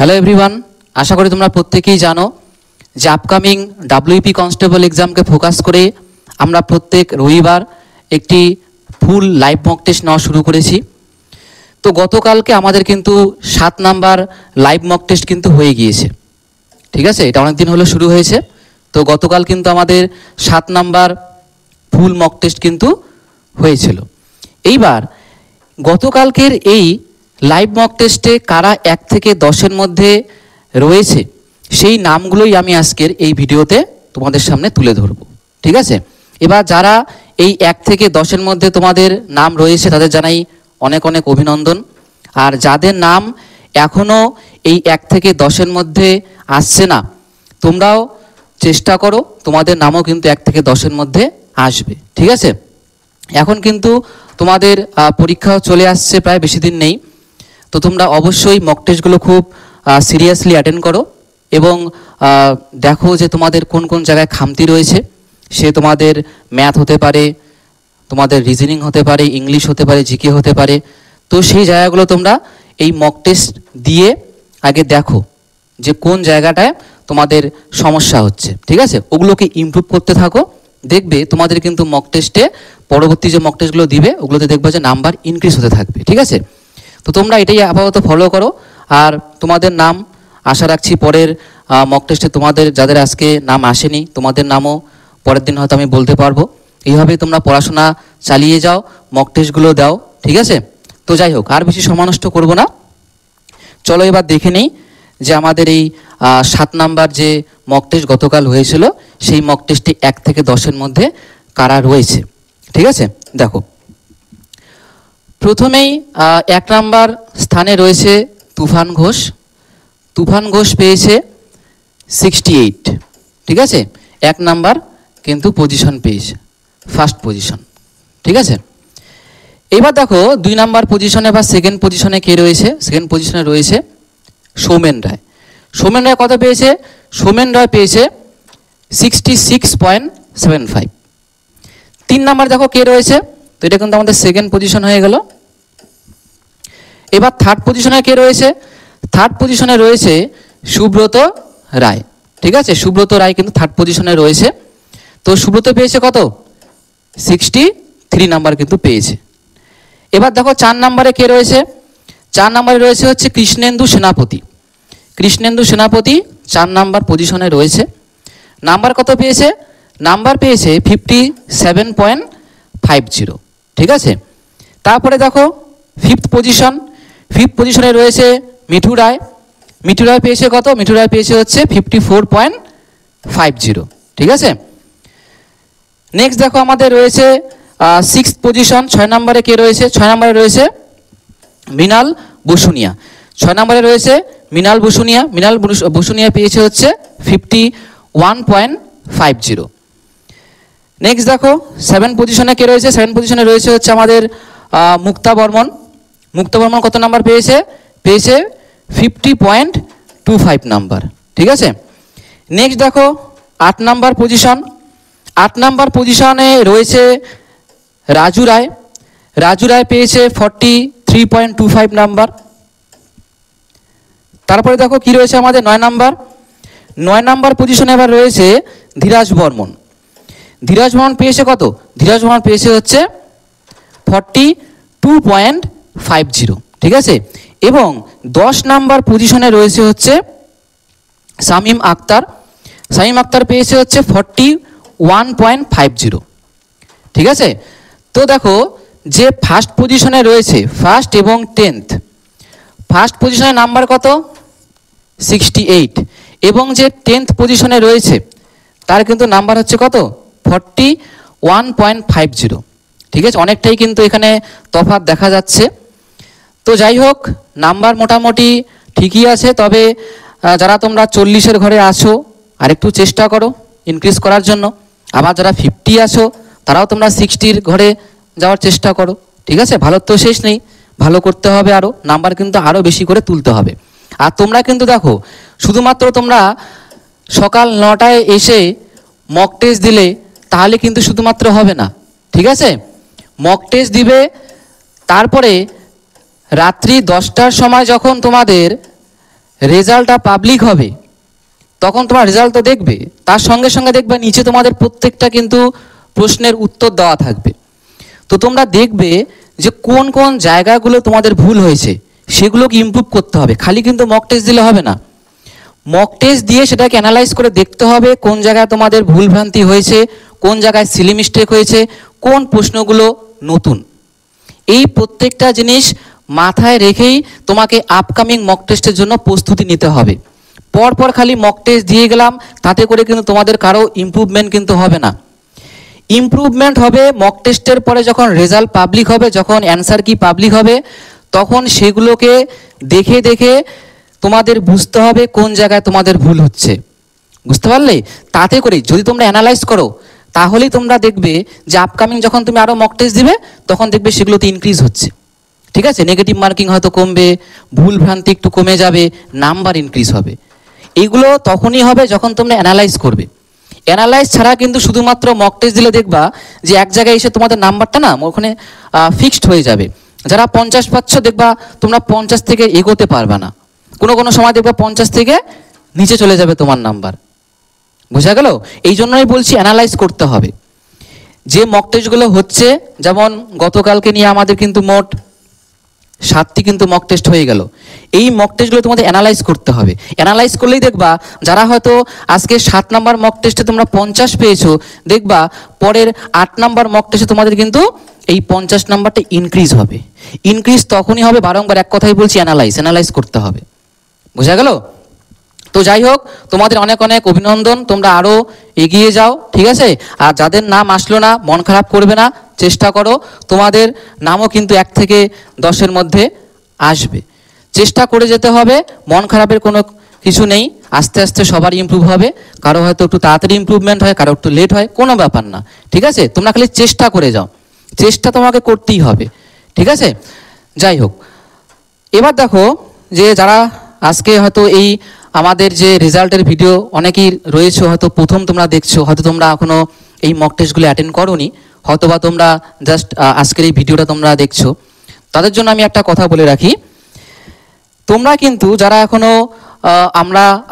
Hello everyone, আশা করি তোমরা প্রত্যেকেই জানো যে আপকামিং ডাব্লিউপি কনস্টেবল এক্সামকে ফোকাস করে আমরা প্রত্যেক রবিবার একটি ফুল লাইভ মক টেস্ট নেওয়া শুরু করেছি। তো গতকালকে আমাদের কিন্তু 7 নাম্বার লাইভ মক টেস্ট কিন্তু হয়ে গিয়েছে, ঠিক আছে। এটা অনেক দিন হলো শুরু হয়েছে। তো গতকাল কিন্তু আমাদের 7 নাম্বার ফুল মক টেস্ট কিন্তু হয়েছিল। এইবার গতকালকের এই লাইভ মক টেস্টে কারা 1 থেকে 10-এর মধ্যে রয়েছে সেই নামগুলোই আমি আজকের এই ভিডিওতে তোমাদের সামনে তুলে ধরব, ঠিক আছে। এবার যারা এই 1 থেকে 10-এর মধ্যে তোমাদের নাম রয়েছে তাদের জানাই অনেক অনেক অভিনন্দন। আর যাদের নাম এখনও এই 1 থেকে 10-এর মধ্যে আসছে না, তোমরাও চেষ্টা করো, তোমাদের নামও কিন্তু 1 থেকে 10-এর মধ্যে আসবে, ঠিক আছে। এখন কিন্তু তোমাদের পরীক্ষাও চলে আসছে, প্রায় বেশি দিন নেই। তো তোমরা অবশ্যই মক টেস্টগুলো খুব সিরিয়াসলি অ্যাটেন্ড করো এবং দেখো যে তোমাদের কোন কোন জায়গায় খামতি রয়েছে। সে তোমাদের ম্যাথ হতে পারে, তোমাদের রিজনিং হতে পারে, ইংলিশ হতে পারে, জিকে হতে পারে। তো সেই জায়গাগুলো তোমরা এই মক টেস্ট দিয়ে আগে দেখো যে কোন জায়গাটায় তোমাদের সমস্যা হচ্ছে, ঠিক আছে। ওগুলোকে ইমপ্রুভ করতে থাকো, দেখবে তোমাদের কিন্তু মক টেস্টে পরবর্তী যে মক টেস্টগুলো দিবে ওগুলোতে দেখবে যে নাম্বার ইনক্রিজ হতে থাকবে, ঠিক আছে। তো তোমরা এটাই আপাতত ফলো করো। আর তোমাদের নাম আশা রাখছি পরের মক টেস্টে তোমাদের যাদের আজকে নাম আসেনি তোমাদের নামও পরের দিন হয়তো আমি বলতে পারবো। এইভাবেই তোমরা পড়াশোনা চালিয়ে যাও, মক টেস্টগুলো দাও, ঠিক আছে। তো যাই হোক, আর বেশি সময় নষ্ট করবো না, চলো এবার দেখে নিই যে আমাদের এই 7 নাম্বার যে মক টেস্ট গতকাল হয়েছিল সেই মক টেস্টে 1 থেকে 10-এর মধ্যে কারা রয়েছে, ঠিক আছে। দেখো, প্রথমেই 1 নাম্বার স্থানে রয়েছে তুফান ঘোষ। তুফান ঘোষ পেয়েছে 68, ঠিক আছে। 1 নাম্বার কিন্তু পজিশন পেয়েছে, ফার্স্ট পজিশন, ঠিক আছে। এবার দেখো 2 নাম্বার পজিশনে বা সেকেন্ড পজিশনে কে রয়েছে। সেকেন্ড পজিশনে রয়েছে সৌমেন রায়। সৌমেন রায় কত পেয়েছে? সৌমেন রায় পেয়েছে 66.75। 3 নাম্বার দেখো কে রয়েছে, তো এটা কিন্তু আমাদের সেকেন্ড পজিশন হয়ে গেল। এবার থার্ড পজিশনে কে রয়েছে? থার্ড পজিশনে রয়েছে সুব্রত রায়, ঠিক আছে। সুব্রত রায় কিন্তু থার্ড পজিশনে রয়েছে। তো সুব্রত পেয়েছে কত? 63 নাম্বার কিন্তু পেয়েছে। এবার দেখো 4 নাম্বারে কে রয়েছে? 4 নাম্বারে রয়েছে হচ্ছে কৃষ্ণেন্দু সেনাপতি। কৃষ্ণেন্দু সেনাপতি 4 নাম্বার পজিশনে রয়েছে। নাম্বার কত পেয়েছে? নাম্বার পেয়েছে 57.50, ঠিক আছে। তারপরে দেখো ফিফথ পজিশন। ফিফথ পজিশনে রয়েছে মিঠু রায়। মিঠু রায় পেয়েছে কত? মিঠু রায় পেয়েছে হচ্ছে 54.50, ঠিক আছে। নেক্সট দেখো আমাদের রয়েছে 6th পজিশন। 6 নাম্বারে কে রয়েছে? 6 নাম্বারে রয়েছে মৃণাল বসুনিয়া। 6 নাম্বারে রয়েছে মৃণাল বসুনিয়া। মৃণাল বসুনিয়া পেয়েছে হচ্ছে 51.50। নেক্সট দেখো 7 পজিশনে কে রয়েছে? 7 পজিশনে রয়েছে হচ্ছে আমাদের মুক্তা বর্মন। মুক্তা বর্মন কত নাম্বার পেয়েছে? পেয়েছে 50.25 নাম্বার, ঠিক আছে। নেক্সট দেখো 8 নাম্বার পজিশন। 8 নাম্বার পজিশনে রয়েছে রাজু রায়। রাজু রায় পেয়েছে 43.25 নাম্বার। তারপরে দেখো কি রয়েছে আমাদের 9 নাম্বার। 9 নাম্বার পজিশনে এবার রয়েছে ধীরাজ বর্মন। ধীরাজ বর্মন পেয়েছে কত? ধীরাজ বর্মন পেয়েছে হচ্ছে 42.50, ঠিক আছে। এবং 10 নাম্বার পজিশনে রয়েছে হচ্ছে শামীম আক্তার। শামীম আক্তার পেয়েছে হচ্ছে 41.50, ঠিক আছে। তো দেখো যে ফার্স্ট পজিশনে রয়েছে, ফার্স্ট এবং 10th, ফার্স্ট পজিশনের নাম্বার কত? 68 এবং যে 10th পজিশনে রয়েছে তার কিন্তু নাম্বার হচ্ছে কত? 41.50, ঠিক আছে। অনেকটাই কিন্তু এখানে তফাৎ দেখা যাচ্ছে। তো যাই হোক, নাম্বার মোটামুটি ঠিকই আছে, তবে যারা তোমরা 40-এর ঘরে আছো আর একটু চেষ্টা করো ইনক্রিজ করার জন্য। আবার যারা 50 আছো তারাও তোমরা 60-র ঘরে যাওয়ার চেষ্টা করো, ঠিক আছে। ভালো তো শেষ নেই, ভালো করতে হবে, আরও নাম্বার কিন্তু আরও বেশি করে তুলতে হবে। আর তোমরা কিন্তু দেখো শুধুমাত্র তোমরা সকাল 9টায় এসে মক টেস্ট দিলে তাহলে কিন্তু শুধুমাত্র হবে না, ঠিক আছে। মক টেস্ট দিবে, তারপরে রাত্রি 10টার সময় যখন তোমাদের রেজাল্টটা পাবলিক হবে তখন তোমার রেজাল্ট তো দেখবে, তার সঙ্গে সঙ্গে দেখবে নিচে তোমাদের প্রত্যেকটা কিন্তু প্রশ্নের উত্তর দেওয়া থাকবে। তো তোমরা দেখবে যে কোন কোন জায়গাগুলো তোমাদের ভুল হয়েছে সেগুলোকে ইমপ্রুভ করতে হবে। খালি কিন্তু মক টেস্ট দিলে হবে না, মক টেস্ট দিয়ে সেটাকে অ্যানালাইজ করে দেখতে হবে কোন জায়গায় তোমাদের ভুলভ্রান্তি হয়েছে, কোন জায়গায় সিলি মিস্টেক হয়েছে, কোন প্রশ্নগুলো নতুন। এই প্রত্যেকটা জিনিস মাথায় রেখেই তোমাকে আপকামিং মক টেস্টের জন্য প্রস্তুতি নিতে হবে। পরপর খালি মক টেস্ট দিয়ে গেলাম তাতে করে কিন্তু তোমাদের কারো ইমপ্রুভমেন্ট কিন্তু হবে না। ইমপ্রুভমেন্ট হবে মক টেস্টের পরে যখন রেজাল্ট পাবলিক হবে, যখন অ্যান্সার কি পাবলিক হবে, তখন সেগুলোকে দেখে দেখে তোমাদের বুঝতে হবে কোন জায়গায় তোমাদের ভুল হচ্ছে। বুঝতে পারলে? তাতে করে যদি তোমরা অ্যানালাইজ করো তাহলেই তোমরা দেখবে যে আপকামিং যখন তুমি আরও মক টেস্ট দিবে তখন দেখবে সেগুলোতে ইনক্রিজ হচ্ছে। ঠিক আছে, নেগেটিভ মার্কিং হয়তো কমবে, ভুল ভ্রান্তি একটু কমে যাবে, নাম্বার ইনক্রিজ হবে। এইগুলো তখনই হবে যখন তোমরা অ্যানালাইজ করবে। অ্যানালাইজ ছাড়া কিন্তু শুধুমাত্র মক টেস্ট দিলে দেখবা যে এক জায়গায় এসে তোমাদের নাম্বারটা না ওখানে ফিক্সড হয়ে যাবে। যারা 50 পাচ্ছ দেখবা তোমরা 50 থেকে এগোতে পারবে না, কোনো কোনো সময় দেখবা 50 থেকে নিচে চলে যাবে তোমার নাম্বার। বোঝা গেল? এই জন্যই বলছি অ্যানালাইজ করতে হবে। যে মক টেস্টগুলো হচ্ছে, যেমন গতকালকে নিয়ে আমাদের কিন্তু মোট 7টি কিন্তু মক টেস্ট হয়ে গেল। এই মক টেস্টগুলো তোমাদের অ্যানালাইজ করতে হবে। অ্যানালাইজ করলেই দেখবা যারা হয়তো আজকে 7 নাম্বার মক টেস্টে তোমরা 50 পেয়েছো, দেখবা পরের 8 নাম্বার মক টেস্টে তোমাদের কিন্তু এই 50 নাম্বারটা ইনক্রিজ হবে। ইনক্রিজ তখনই হবে, বারংবার এক কথাই বলছি, অ্যানালাইজ করতে হবে। বোঝা গেল? তো যাই হোক, তোমাদের অনেক অনেক অভিনন্দন, তোমরা আরও এগিয়ে যাও। ঠিক আছে, আর যাদের নাম আসলো না মন খারাপ করবে না, চেষ্টা করো, তোমাদের নামও কিন্তু 1 থেকে 10-এর মধ্যে আসবে। চেষ্টা করে যেতে হবে, মন খারাপের কোনো কিছু নেই, আস্তে আস্তে সবারই ইমপ্রুভ হবে। কারো হয়তো একটু তাড়াতাড়ি ইমপ্রুভমেন্ট হয়, কারো একটু লেট হয়, কোনো ব্যাপার না। ঠিক আছে, তোমরা খালি চেষ্টা করে যাও, চেষ্টা তোমাকে করতেই হবে। ঠিক আছে, যাই হোক, এবার দেখো যে যারা আজকে হয়তো এই আমাদের যে রেজাল্টের ভিডিও অনেকেই রয়েছে, হয়তো প্রথম তোমরা দেখছো, হয়তো তোমরা এখনো এই মক টেস্টগুলো অ্যাটেন্ড করোনি, হয়তো বা তোমরা জাস্ট আজকের এই ভিডিওটা তোমরা দেখছো, তাদের জন্য আমি একটা কথা বলে রাখি। তোমরা কিন্তু যারা এখনো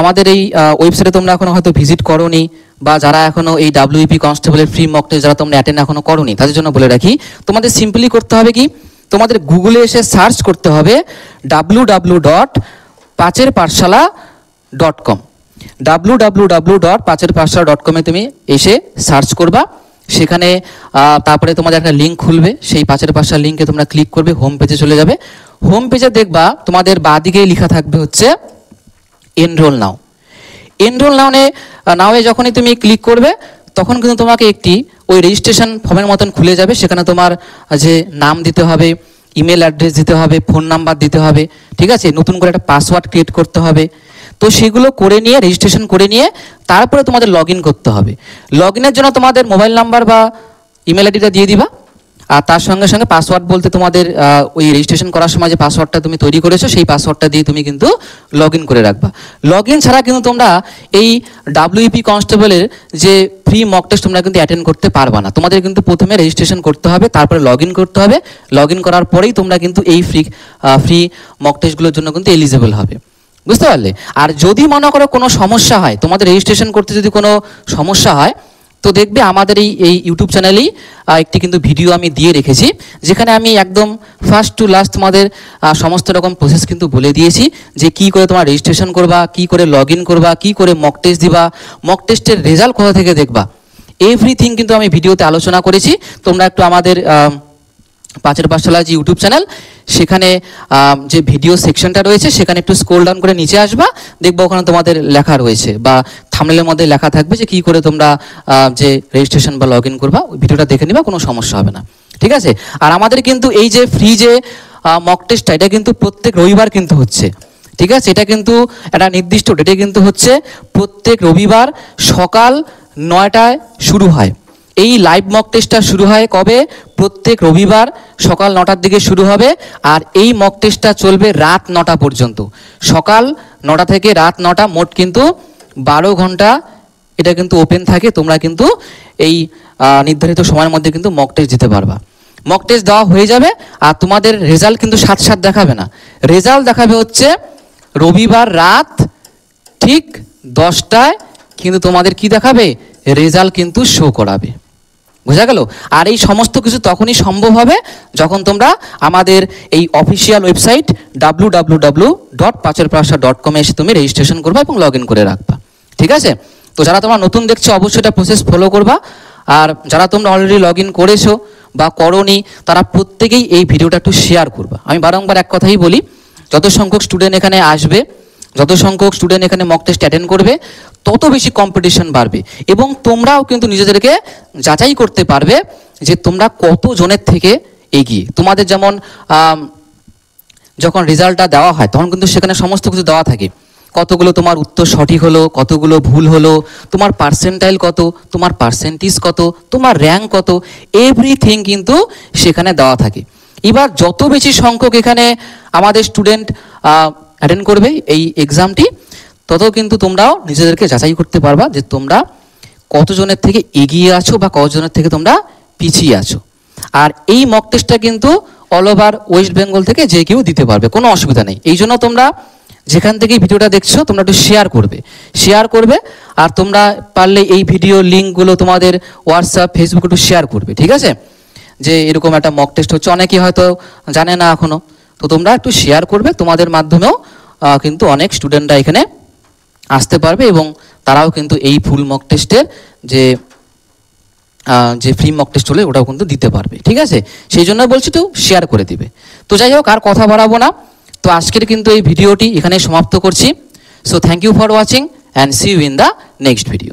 আমাদের এই ওয়েবসাইটে তোমরা এখনো হয়তো ভিজিট করোনি, বা যারা এখনো এই WEP কনস্টেবলের ফ্রি মক টেস্ট যারা তোমরা অ্যাটেন্ড এখনো করোনি, তাদের জন্য বলে রাখি, তোমাদের সিম্পলি করতে হবে কি, তোমাদের গুগলে এসে সার্চ করতে হবে www.pacherpathshala.com। www.pacherpathshala.com-এ তুমি এসে সার্চ করবা, সেখানে তারপরে তোমাদের একটা লিঙ্ক খুলবে, সেই পাঁচের পাঁচটা লিঙ্কে তোমরা ক্লিক করবে, হোম পেজে চলে যাবে। হোম পেজে দেখবা তোমাদের বাঁদিকে লেখা থাকবে হচ্ছে এনরোল নাও। এনরোল নাওয়ে যখনই তুমি ক্লিক করবে তখন কিন্তু তোমাকে একটি ওই রেজিস্ট্রেশন ফর্মের মতন খুলে যাবে। সেখানে তোমার যে নাম দিতে হবে, ইমেল অ্যাড্রেস দিতে হবে, ফোন নাম্বার দিতে হবে। ঠিক আছে, নতুন করে একটা পাসওয়ার্ড ক্রিয়েট করতে হবে। তো সেগুলো করে নিয়ে, রেজিস্ট্রেশন করে নিয়ে তারপরে তোমাদের লগ ইন করতে হবে। লগ ইনের জন্য তোমাদের মোবাইল নাম্বার বা ইমেল আইডিটা দিয়ে দিবা, আর তার সঙ্গে সঙ্গে পাসওয়ার্ড বলতে তোমাদের ওই রেজিস্ট্রেশন করার সময় যে পাসওয়ার্ডটা তুমি তৈরি করেছো সেই পাসওয়ার্ডটা দিয়ে তুমি কিন্তু লগ ইন করে রাখবা। লগ ইন ছাড়া কিন্তু তোমরা এই WEP কনস্টেবলের যে ফ্রি মক টেস্ট তোমরা কিন্তু অ্যাটেন্ড করতে পারবা না। তোমাদের কিন্তু প্রথমে রেজিস্ট্রেশন করতে হবে, তারপরে লগ ইন করতে হবে। লগ ইন করার পরেই তোমরা কিন্তু এই ফ্রি মক টেস্টগুলোর জন্য কিন্তু এলিজিবল হবে। বুঝতে পারলে? আর যদি মনে করো কোনো সমস্যা হয়, তোমাদের রেজিস্ট্রেশন করতে যদি কোনো সমস্যা হয়, তো দেখবে আমাদের এই ইউটিউব চ্যানেলেই একটি কিন্তু ভিডিও আমি দিয়ে রেখেছি, যেখানে আমি একদম ফার্স্ট টু লাস্ট তোমাদের সমস্ত রকম প্রসেস কিন্তু বলে দিয়েছি, যে কি করে তোমার রেজিস্ট্রেশন করবা, কি করে লগ ইন করবা, কি করে মক টেস্ট দিবা, মক টেস্টের রেজাল্ট কোথা থেকে দেখবা, এভরিথিং কিন্তু আমি ভিডিওতে আলোচনা করেছি। তোমরা একটু আমাদের পাঁচের পাঠশালা যে ইউটিউব চ্যানেল, সেখানে যে ভিডিও সেকশনটা রয়েছে সেখানে একটু স্ক্রল ডাউন করে নিচে আসবা, দেখবা ওখানে তোমাদের লেখা রয়েছে বা থাম্বনেলের মধ্যে লেখা থাকবে যে কি করে তোমরা যে রেজিস্ট্রেশন বা লগ ইন করবা, ওই ভিডিওটা দেখে নিবা, কোনো সমস্যা হবে না। ঠিক আছে, আর আমাদের কিন্তু এই যে ফ্রি যে মক টেস্টটা, এটা কিন্তু প্রত্যেক রবিবার কিন্তু হচ্ছে। ঠিক আছে, এটা কিন্তু একটা নির্দিষ্ট ডেটে কিন্তু হচ্ছে, প্রত্যেক রবিবার সকাল 9টায় শুরু হয়। এই লাইভ মক টেস্টটা শুরু হয় কবে? প্রত্যেক রবিবার সকাল 9টার দিকে শুরু হবে, আর এই মক টেস্টটা চলবে রাত 9টা পর্যন্ত। সকাল 9টা থেকে রাত 9টা, মোট কিন্তু 12 ঘন্টা এটা কিন্তু ওপেন থাকে। তোমরা কিন্তু এই নির্ধারিত সময়ের মধ্যে কিন্তু মক টেস্ট দিতে পারবা। মক টেস্ট দেওয়া হয়ে যাবে, আর তোমাদের রেজাল্ট কিন্তু সাথে সাথে দেখাবে না, রেজাল্ট দেখাবে হচ্ছে রবিবার রাত ঠিক 10টায় কিন্তু তোমাদের কি দেখাবে, রেজাল্ট কিন্তু শো করাবে। বোঝা গেল? আর এই সমস্ত কিছু তখনই সম্ভব হবে যখন তোমরা আমাদের এই অফিসিয়াল ওয়েবসাইট www.pacharprasa.com এসে তুমি রেজিস্ট্রেশন করবা এবং লগ ইন করে রাখবা। ঠিক আছে? তো যারা তোমরা নতুন দেখছো অবশ্যই এটা প্রসেস ফলো করবা, আর যারা তোমরা অলরেডি লগ ইন করেছো বা করোনি তারা প্রত্যেকেই এই ভিডিওটা একটু শেয়ার করবা। আমি বারংবার এক কথাই বলি, যত সংখ্যক স্টুডেন্ট এখানে আসবে, যত সংখ্যক স্টুডেন্ট এখানে মক টেস্ট অ্যাটেন্ড করবে, তত বেশি কম্পিটিশন বাড়বে এবং তোমরাও কিন্তু নিজেদেরকে যাচাই করতে পারবে যে তোমরা কত জনের থেকে এগিয়ে। তোমাদের যেমন যখন রেজাল্টটা দেওয়া হয় তখন কিন্তু সেখানে সমস্ত কিছু দেওয়া থাকে, কতগুলো তোমার উত্তর সঠিক হলো, কতগুলো ভুল হলো, তোমার পার্সেন্টাইল কত, তোমার পার্সেন্টেজ কত, তোমার র্যাঙ্ক কত, এভরিথিং কিন্তু সেখানে দেওয়া থাকে। এবার যত বেশি সংখ্যক এখানে আমাদের স্টুডেন্ট অ্যাটেন্ড করবে এই এক্সামটি, তত কিন্তু তোমরাও নিজেদেরকে যাচাই করতে পারবা যে তোমরা কতজনের থেকে এগিয়ে আছো বা কতজনের থেকে তোমরা পিছিয়ে আছো। আর এই মক টেস্টটা কিন্তু অল ওভার ওয়েস্ট বেঙ্গল থেকে যে কেউ দিতে পারবে, কোনো অসুবিধা নেই। এই জন্য তোমরা যেখান থেকে ভিডিওটা দেখছো তোমরা একটু শেয়ার করবে আর তোমরা পারলে এই ভিডিও লিঙ্কগুলো তোমাদের হোয়াটসঅ্যাপ ফেসবুক একটু শেয়ার করবে। ঠিক আছে? যে এরকম একটা মক টেস্ট হচ্ছে, অনেকেই হয়তো জানে না এখনো, তো তোমরা একটু শেয়ার করবে, তোমাদের মাধ্যমেও কিন্তু অনেক স্টুডেন্টরা এখানে আসতে পারবে এবং তারাও কিন্তু এই ফুল মক টেস্টের যে ফ্রি মক টেস্ট হলে ওটাও কিন্তু দিতে পারবে। ঠিক আছে? সেই জন্য বলছি তো শেয়ার করে দিবে। তো যাই হোক, আর কথা বাড়াবো না, তো আজকের কিন্তু এই ভিডিওটি এখানে সমাপ্ত করছি। So thank you for watching and see you in the next video.